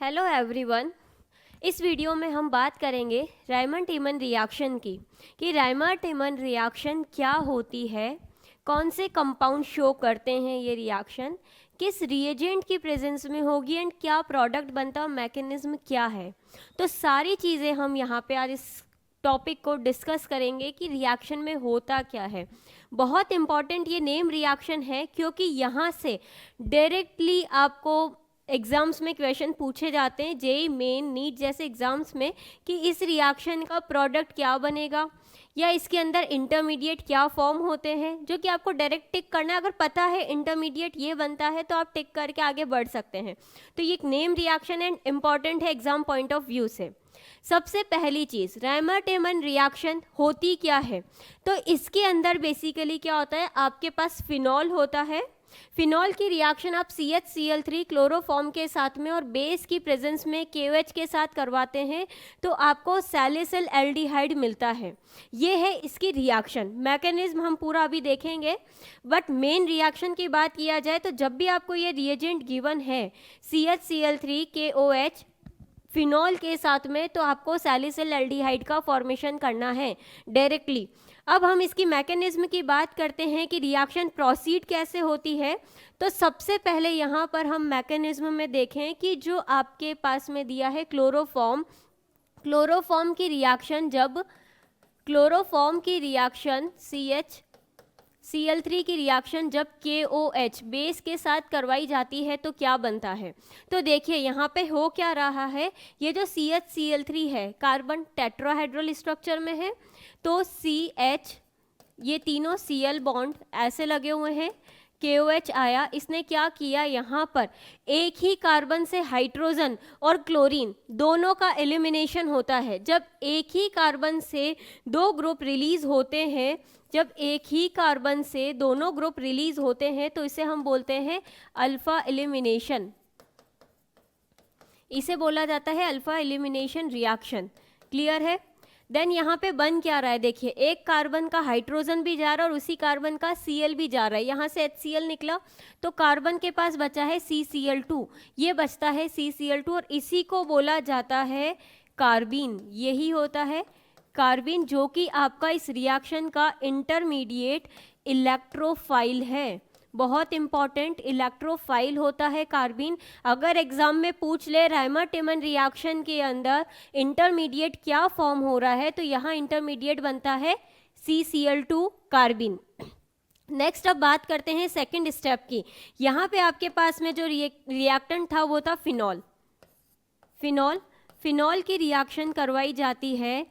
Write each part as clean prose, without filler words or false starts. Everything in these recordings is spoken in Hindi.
Hello everyone. इस वीडियो में हम बात करेंगे रायमंड-टीमन रिएक्शन की कि रायमंड-टीमन रिएक्शन क्या होती है, कौन से कंपाउंड शो करते हैं ये रिएक्शन, किस रिएजेंट की प्रेजेंस में होगी एंड क्या प्रोडक्ट बनता है, मैकेनिज्म क्या है। तो सारी चीज़ें हम यहाँ पे आज इस टॉपिक को डिस्कस करेंगे कि रिएक्शन में होता क्या है। बहुत इम्पॉर्टेंट ये नेम रिएक्शन है क्योंकि यहाँ से डायरेक्टली आपको एग्ज़ाम्स में क्वेश्चन पूछे जाते हैं, जेई मेन नीट जैसे एग्ज़ाम्स में, कि इस रिएक्शन का प्रोडक्ट क्या बनेगा या इसके अंदर इंटरमीडिएट क्या फॉर्म होते हैं, जो कि आपको डायरेक्ट टिक करना है। अगर पता है इंटरमीडिएट ये बनता है तो आप टिक करके आगे बढ़ सकते हैं। तो ये एक नेम रिएक्शन एंड इम्पॉर्टेंट है एग्जाम पॉइंट ऑफ व्यू से। सबसे पहली चीज़, रायमंड-टीमन रिएक्शन होती क्या है। तो इसके अंदर बेसिकली क्या होता है, आपके पास फिनॉल होता है। फिनॉल की रिएक्शन आप CHCl3 क्लोरोफॉर्म के साथ में और बेस की प्रेजेंस में KOH के साथ करवाते हैं तो आपको सैलिसिल एल्डिहाइड मिलता है। ये है इसकी रिएक्शन। मैकेनिज्म हम पूरा अभी देखेंगे, बट मेन रिएक्शन की बात किया जाए तो जब भी आपको ये रिएजेंट गिवन है CHCl3 KOH फिनॉल के साथ में, तो आपको सैलिसिल एल्डिहाइड का फॉर्मेशन करना है डायरेक्टली। अब हम इसकी मैकेनिज्म की बात करते हैं कि रिएक्शन प्रोसीड कैसे होती है। तो सबसे पहले यहाँ पर हम मैकेनिज्म में देखें कि जो आपके पास में दिया है क्लोरोफॉर्म की रिएक्शन, जब क्लोरोफॉर्म की रिएक्शन CHCl3 की रिएक्शन जब KOH बेस के साथ करवाई जाती है तो क्या बनता है। तो देखिए यहाँ पे हो क्या रहा है, ये जो CHCl3 है कार्बन टेट्राहेड्रल स्ट्रक्चर में है, तो CH ये तीनों Cl बॉन्ड ऐसे लगे हुए हैं, KOH आया, इसने क्या किया, यहाँ पर एक ही कार्बन से हाइड्रोजन और क्लोरीन दोनों का एलिमिनेशन होता है। जब एक ही कार्बन से दो ग्रुप रिलीज होते हैं, जब एक ही कार्बन से दोनों ग्रुप रिलीज होते हैं तो इसे हम बोलते हैं अल्फा एलिमिनेशन। इसे बोला जाता है अल्फा एलिमिनेशन रिएक्शन। क्लियर है। देन यहाँ पे बन क्या रहा है, देखिए एक कार्बन का हाइड्रोजन भी जा रहा है और उसी कार्बन का Cl भी जा रहा है। यहाँ से HCl निकला तो कार्बन के पास बचा है CCl2, ये बचता है CCl2 और इसी को बोला जाता है कार्बीन। यही होता है कार्बीन, जो कि आपका इस रिएक्शन का इंटरमीडिएट इलेक्ट्रोफाइल है। बहुत इंपॉर्टेंट इलेक्ट्रोफाइल होता है कार्बीन। अगर एग्जाम में पूछ ले रायमंड-टीमन रिएक्शन के अंदर इंटरमीडिएट क्या फॉर्म हो रहा है, तो यहाँ इंटरमीडिएट बनता है CCl2 कार्बीन। नेक्स्ट अब बात करते हैं सेकंड स्टेप की। यहाँ पे आपके पास में जो रिएक्टेंट था वो था फिनॉल। फिनॉल की रिएक्शन करवाई जाती है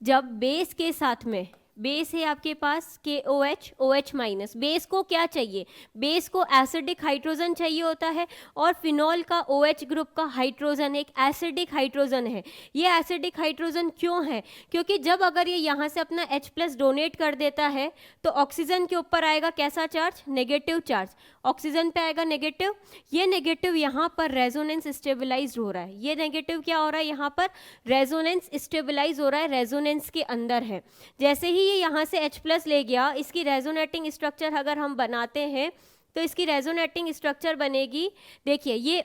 जब बेस के साथ में, बेस है आपके पास KOH OH माइनस, बेस को क्या चाहिए, बेस को एसिडिक हाइड्रोजन चाहिए होता है और फिनॉल का OH ग्रुप का हाइड्रोजन एक एसिडिक हाइड्रोजन है। ये एसिडिक हाइड्रोजन क्यों है, क्योंकि जब अगर ये यहाँ से अपना H+ डोनेट कर देता है तो ऑक्सीजन के ऊपर आएगा कैसा चार्ज, नेगेटिव चार्ज, ऑक्सीजन पे आएगा नेगेटिव। ये नेगेटिव यहाँ पर रेजोनेंस स्टेबलाइज हो रहा है, ये नेगेटिव क्या हो रहा है, यहाँ पर रेजोनेंस स्टेबलाइज हो रहा है, रेजोनेंस के अंदर है। जैसे ही ये यहाँ से H+ ले गया, इसकी रेजोनेटिंग स्ट्रक्चर अगर हम बनाते हैं तो इसकी रेजोनेटिंग स्ट्रक्चर बनेगी, देखिए ये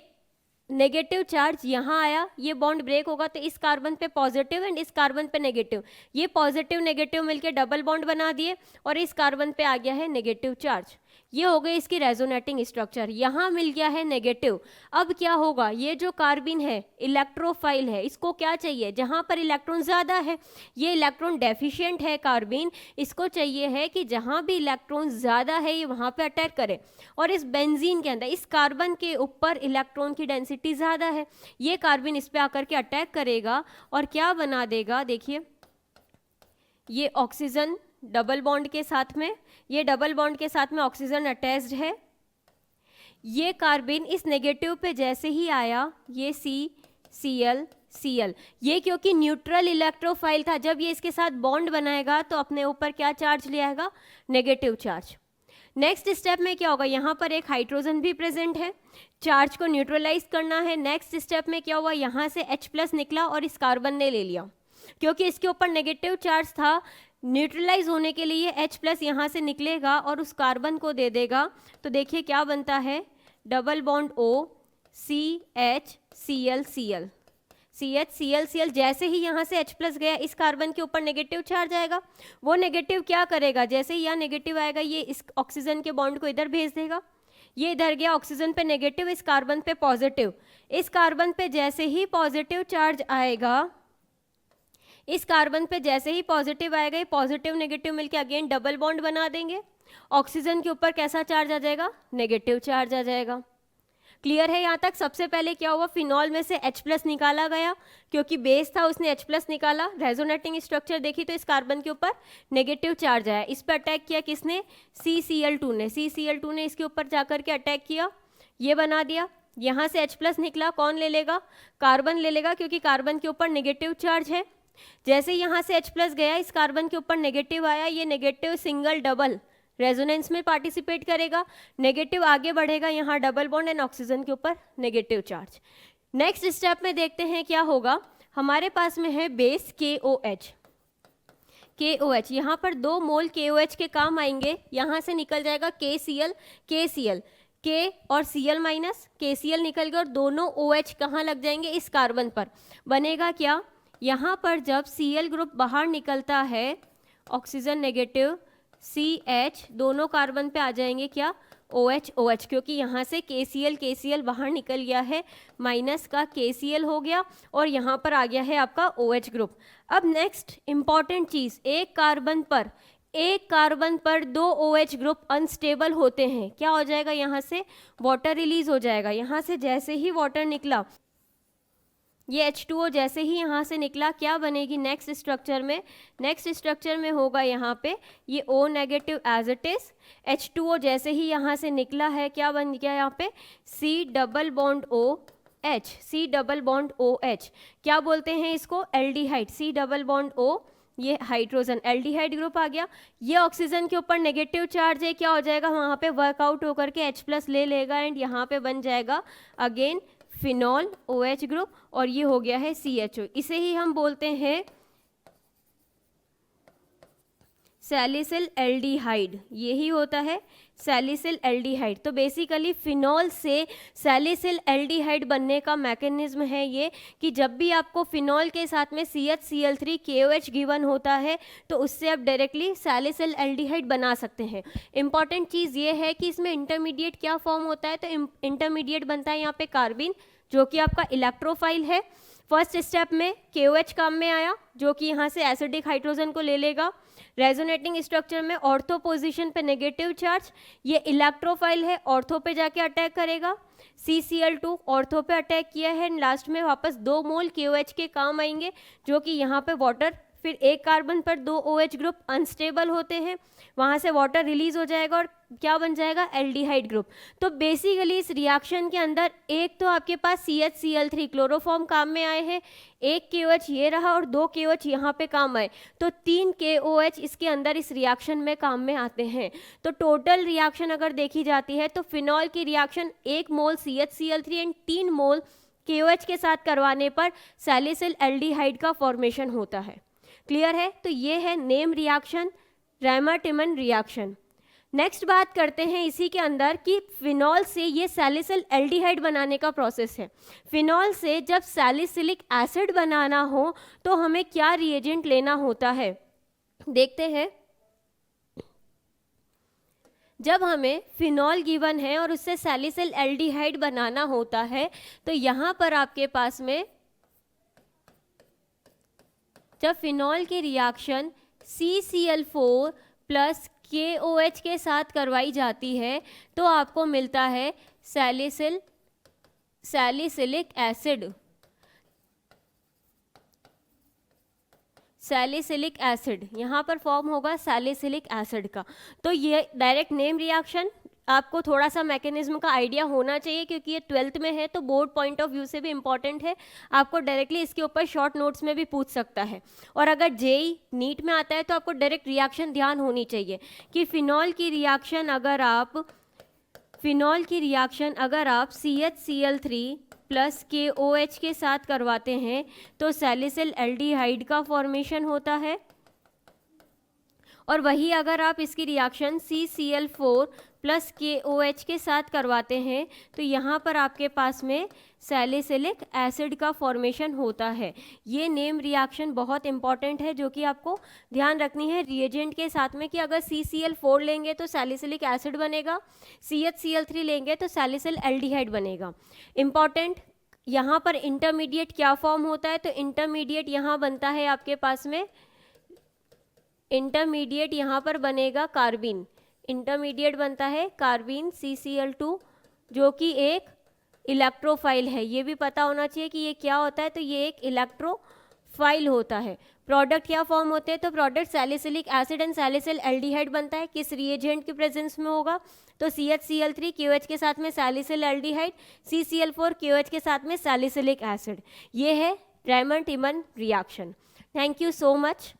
नेगेटिव चार्ज यहाँ आया, ये बॉन्ड ब्रेक होगा तो इस कार्बन पे पॉजिटिव एंड इस कार्बन पे नेगेटिव, ये पॉजिटिव नेगेटिव मिलके डबल बॉन्ड बना दिए और इस कार्बन पे आ गया है नेगेटिव चार्ज। ये हो गई इसकी रेजोनेटिंग स्ट्रक्चर, यहाँ मिल गया है नेगेटिव। अब क्या होगा, ये जो कार्बन है इलेक्ट्रोफाइल है, इसको क्या चाहिए, जहाँ पर इलेक्ट्रॉन ज़्यादा है, ये इलेक्ट्रॉन डेफिशिएंट है कार्बन, इसको चाहिए है कि जहाँ भी इलेक्ट्रॉन ज़्यादा है ये वहाँ पे अटैक करे। और इस बेंजीन के अंदर इस कार्बन के ऊपर इलेक्ट्रॉन की डेंसिटी ज़्यादा है, ये कार्बन इस पर आकर के अटैक करेगा और क्या बना देगा, देखिए ये ऑक्सीजन डबल बॉन्ड के साथ में, ये डबल बॉन्ड के साथ में ऑक्सीजन अटैच्ड है। ये कार्बन इस नेगेटिव पे जैसे ही आया, ये Cl, ये क्योंकि न्यूट्रल इलेक्ट्रोफाइल था, जब ये इसके साथ बॉन्ड बनाएगा तो अपने ऊपर क्या चार्ज ले आएगा, नेगेटिव चार्ज। नेक्स्ट स्टेप में क्या होगा, यहाँ पर एक हाइड्रोजन भी प्रेजेंट है, चार्ज को न्यूट्रलाइज करना है। नेक्स्ट स्टेप में क्या हुआ, यहाँ से H+ निकला और इस कार्बन ने ले लिया, क्योंकि इसके ऊपर नेगेटिव चार्ज था, न्यूट्रलाइज होने के लिए H+ यहाँ से निकलेगा और उस कार्बन को दे देगा। तो देखिए क्या बनता है, double bond O, CHCl CHCl जैसे ही यहाँ से H प्लस गया इस कार्बन के ऊपर नेगेटिव चार्ज आएगा, वो नेगेटिव क्या करेगा, जैसे ही यहाँ नेगेटिव आएगा ये इस ऑक्सीजन के बॉन्ड को इधर भेज देगा, ये इधर गया ऑक्सीजन पे नेगेटिव, इस कार्बन पे पॉजिटिव, इस कार्बन पे जैसे ही पॉजिटिव चार्ज आएगा, इस कार्बन पे जैसे ही पॉजिटिव आएगा, ये पॉजिटिव नेगेटिव मिलके अगेन डबल बॉन्ड बना देंगे, ऑक्सीजन के ऊपर कैसा चार्ज आ जाएगा, नेगेटिव चार्ज आ जाएगा। क्लियर है यहाँ तक। सबसे पहले क्या हुआ, फिनॉल में से H प्लस निकाला गया, क्योंकि बेस था उसने H प्लस निकाला, रेजोनेटिंग स्ट्रक्चर देखी तो इस कार्बन के ऊपर नेगेटिव चार्ज आया, इस पर अटैक किया किसने, CCl2 ने, CCl2 ने इसके ऊपर जाकर के अटैक किया, ये बना दिया, यहाँ से H प्लस निकला, कौन ले लेगा, कार्बन ले लेगा, क्योंकि कार्बन के ऊपर नेगेटिव चार्ज है। जैसे यहाँ से H प्लस गया इस कार्बन के ऊपर नेगेटिव आया, ये नेगेटिव सिंगल डबल रेजोनेंस में पार्टिसिपेट करेगा, नेगेटिव आगे बढ़ेगा, यहाँ डबल बॉन्ड एंड ऑक्सीजन के ऊपर नेगेटिव चार्ज। नेक्स्ट स्टेप में देखते हैं क्या होगा, हमारे पास में है बेस KOH, यहाँ पर 2 मोल KOH के काम आएंगे, यहाँ से निकल जाएगा KCl, K और Cl माइनस, KCl निकल गया और दोनों OH कहाँ लग जाएंगे, इस कार्बन पर, बनेगा क्या, यहाँ पर जब Cl ग्रुप बाहर निकलता है, ऑक्सीजन नेगेटिव, CH दोनों कार्बन पे आ जाएंगे क्या, OH, क्योंकि यहाँ से KCl बाहर निकल गया है, माइनस का KCl हो गया और यहाँ पर आ गया है आपका OH ग्रुप। अब नेक्स्ट इंपॉर्टेंट चीज़, एक कार्बन पर 2 OH ग्रुप अनस्टेबल होते हैं, क्या हो जाएगा, यहाँ से वाटर रिलीज हो जाएगा, यहाँ से जैसे ही वाटर निकला, ये H2O जैसे ही यहाँ से निकला क्या बनेगी नेक्स्ट स्ट्रक्चर में होगा यहाँ पे ये O negative as it is, H2O जैसे ही यहाँ से निकला है क्या बन गया यहाँ पे C डबल बॉन्ड OH, क्या बोलते हैं इसको, aldehyde, C double bond O, ये हाइड्रोजन एल्डिहाइड ग्रुप आ गया, ये ऑक्सीजन के ऊपर नेगेटिव चार्ज है, क्या हो जाएगा वहाँ पे वर्कआउट होकर के H प्लस ले लेगा एंड यहाँ पे बन जाएगा अगेन फिनॉल OH ग्रुप और ये हो गया है CHO, इसे ही हम बोलते हैं सैलिसिल एल्डिहाइड, यही होता है सैलिसिल एल्डिहाइड। तो बेसिकली फिनॉल से सैलिसिल एल्डिहाइड बनने का मैकेनिज्म है ये कि जब भी आपको फिनॉल के साथ में CHCl3 KOH गिवन होता है तो उससे आप डायरेक्टली सैलिसिल एल्डिहाइड बना सकते हैं। इंपॉर्टेंट चीज़ ये है कि इसमें इंटरमीडिएट क्या फॉर्म होता है, तो इंटरमीडिएट बनता है यहाँ पे कार्बिन, जो कि आपका इलेक्ट्रोफाइल है। फर्स्ट स्टेप में KOH काम में आया, जो कि यहाँ से एसिडिक हाइड्रोजन को ले लेगा, रेजोनेटिंग स्ट्रक्चर में ऑर्थो पोजीशन पे नेगेटिव चार्ज, ये इलेक्ट्रोफाइल है, ऑर्थो पे जाके अटैक करेगा, CCl2 ऑर्थो पे अटैक किया है, लास्ट में वापस 2 मोल KOH के काम आएंगे, जो कि यहाँ पे वाटर, फिर एक कार्बन पर 2 OH ग्रुप अनस्टेबल होते हैं, वहाँ से वाटर रिलीज हो जाएगा और क्या बन जाएगा, एल्डिहाइड ग्रुप। तो बेसिकली इस रिएक्शन के अंदर एक तो आपके पास CHCl3 क्लोरोफॉर्म काम में आए हैं, एक KOH ये रहा और 2 KOH यहाँ पे काम आए, तो 3 KOH इसके अंदर इस रिएक्शन में काम में आते हैं। तो टोटल रिएक्शन अगर देखी जाती है तो फिनॉल की reaction 1 mole CHCl3 and 3 mole KOH के साथ करवाने पर सैलिसिल एल्डिहाइड का फॉर्मेशन होता है। क्लियर है। तो ये है name reaction, rammer-Tiemann reaction. Next बात करते हैं इसी के अंदर कि फिनॉल से ये सैलिसिल एल्डिहाइड बनाने का प्रोसेस है। फिनॉल से जब सैलिसिलिक एसिड बनाना हो तो हमें क्या रिएजेंट लेना होता है, देखते हैं। जब हमें फिनॉल गिवन है और उससे सैलिसिल एल्डिहाइड बनाना होता है तो यहाँ पर आपके पास में जब फिनॉल की रिएक्शन CCl4 प्लस KOH के साथ करवाई जाती है तो आपको मिलता है सैलिसिलिक एसिड, यहाँ पर फॉर्म होगा सैलिसिलिक एसिड का। तो ये डायरेक्ट नेम रिएक्शन, आपको थोड़ा सा मैकेनिज्म का आइडिया होना चाहिए क्योंकि ये 12th में है तो बोर्ड पॉइंट ऑफ व्यू से भी इम्पॉर्टेंट है। आपको डायरेक्टली इसके ऊपर शॉर्ट नोट्स में भी पूछ सकता है, और अगर जेई नीट में आता है तो आपको डायरेक्ट रिएक्शन ध्यान होनी चाहिए कि फिनॉल की रिएक्शन अगर आप CHCl3 प्लस KOH के साथ करवाते हैं तो सैलिसिल एल्डिहाइड का फॉर्मेशन होता है। और वही अगर आप इसकी रिएक्शन CCl4 प्लस KOH के साथ करवाते हैं तो यहाँ पर आपके पास में सैलिसिलिक एसिड का फॉर्मेशन होता है। ये नेम रिएक्शन बहुत इंपॉर्टेंट है जो कि आपको ध्यान रखनी है रिएजेंट के साथ में कि अगर CCl4 लेंगे तो सैलिसिलिक एसिड बनेगा, CHCl3 लेंगे तो सैलिसिल एल्डिहाइड बनेगा। इम्पॉर्टेंट यहाँ पर इंटरमीडिएट क्या फॉर्म होता है, तो इंटरमीडिएट यहाँ बनता है आपके पास में, इंटरमीडिएट यहाँ पर बनेगा कार्बिन, इंटरमीडिएट बनता है कार्बिन CCl2 जो कि एक इलेक्ट्रोफाइल है। ये भी पता होना चाहिए कि ये क्या होता है, तो ये एक इलेक्ट्रोफाइल होता है। प्रोडक्ट क्या फॉर्म होते हैं, तो product salicylic acid and salicyl aldehyde बनता है। किस रिएजेंट की प्रेजेंस में होगा, तो CHCl3 QH के साथ में सैलिसिल एल्डिहाइड, CCl4 QH के साथ में सैलिसिलिक एसिड। ये है Reimer Tiemann reaction. Thank you so much.